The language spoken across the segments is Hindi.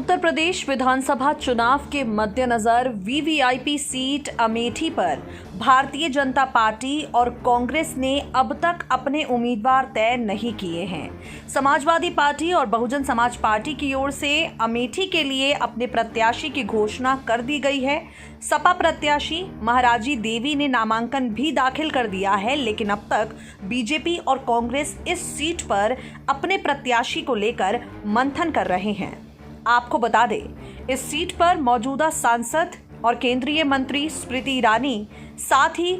उत्तर प्रदेश विधानसभा चुनाव के मद्देनजर वीवीआईपी सीट अमेठी पर भारतीय जनता पार्टी और कांग्रेस ने अब तक अपने उम्मीदवार तय नहीं किए हैं। समाजवादी पार्टी और बहुजन समाज पार्टी की ओर से अमेठी के लिए अपने प्रत्याशी की घोषणा कर दी गई है। सपा प्रत्याशी महाराजी देवी ने नामांकन भी दाखिल कर दिया है, लेकिन अब तक बीजेपी और कांग्रेस इस सीट पर अपने प्रत्याशी को लेकर मंथन कर रहे हैं। आपको बता दें, इस सीट पर मौजूदा सांसद और केंद्रीय मंत्री स्मृति ईरानी, साथ ही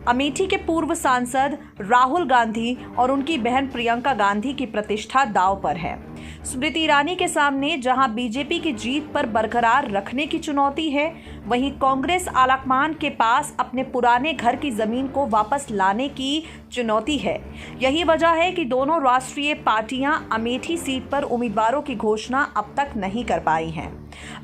अमेठी के पूर्व सांसद राहुल गांधी और उनकी बहन प्रियंका गांधी की प्रतिष्ठा दांव पर है। स्मृति ईरानी के सामने जहां बीजेपी की जीत पर बरकरार रखने की चुनौती है, वहीं कांग्रेस आलाकमान के पास अपने पुराने घर की जमीन को वापस लाने की चुनौती है। यही वजह है कि दोनों राष्ट्रीय पार्टियां अमेठी सीट पर उम्मीदवारों की घोषणा अब तक नहीं कर पाई हैं।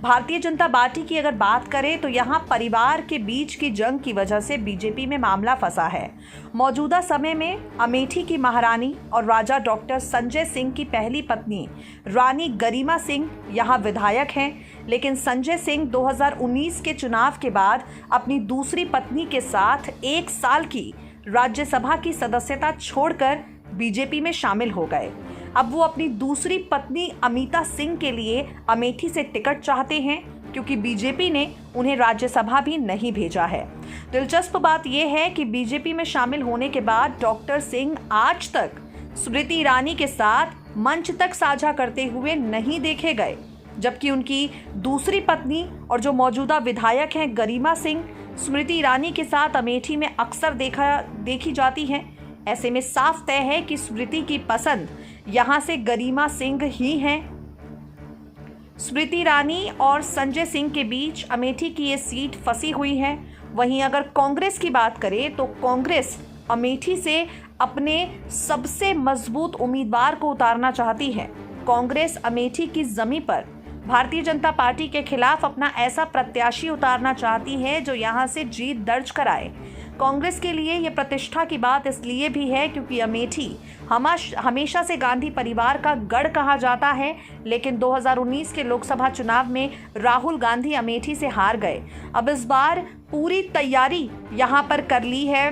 भारतीय जनता पार्टी की अगर बात करें तो यहां परिवार के बीच की जंग की वजह से बीजेपी में मामला फंसा है। मौजूदा समय में अमेठी की महारानी और राजा डॉक्टर संजय सिंह की पहली पत्नी रानी गरिमा सिंह यहां विधायक हैं, लेकिन संजय सिंह 2019 के चुनाव के बाद अपनी दूसरी पत्नी के साथ 1 साल की राज्यसभा की सदस्यता छोड़कर बीजेपी में शामिल हो गए। अब वो अपनी दूसरी पत्नी अमिता सिंह के लिए अमेठी से टिकट चाहते हैं, क्योंकि बीजेपी ने उन्हें राज्यसभा भी नहीं भेजा है। दिलचस्प बात यह है कि बीजेपी में शामिल होने के बाद डॉक्टर सिंह आज तक स्मृति ईरानी के साथ मंच तक साझा करते हुए नहीं देखे गए, जबकि उनकी दूसरी पत्नी और जो मौजूदा विधायक हैं गरिमा सिंह, स्मृति ईरानी के साथ अमेठी में अक्सर देखी जाती हैं। ऐसे में साफ तय है कि स्मृति की पसंद यहां से गरिमा सिंह ही हैं। स्मृति ईरानी और संजय सिंह के बीच अमेठी की ये सीट फंसी हुई है। वहीं अगर कांग्रेस की बात करें तो कांग्रेस अमेठी से अपने सबसे मजबूत उम्मीदवार को उतारना चाहती है। कांग्रेस अमेठी की जमीन पर भारतीय जनता पार्टी के खिलाफ अपना ऐसा प्रत्याशी उतारना चाहती है जो यहां से जीत दर्ज कराए। कांग्रेस के लिए यह प्रतिष्ठा की बात इसलिए भी है क्योंकि अमेठी हमेशा से गांधी परिवार का गढ़ कहा जाता है, लेकिन 2019 के लोकसभा चुनाव में राहुल गांधी अमेठी से हार गए। अब इस बार पूरी तैयारी यहां पर कर ली है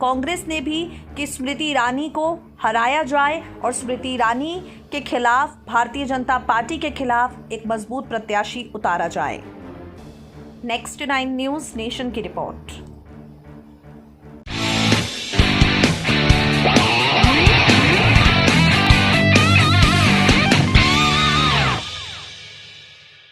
कांग्रेस ने भी कि स्मृति ईरानी को हराया जाए और स्मृति ईरानी के खिलाफ भारतीय जनता पार्टी के खिलाफ एक मजबूत प्रत्याशी उतारा जाए। नेक्स्ट 9 न्यूज़ नेशन की रिपोर्ट।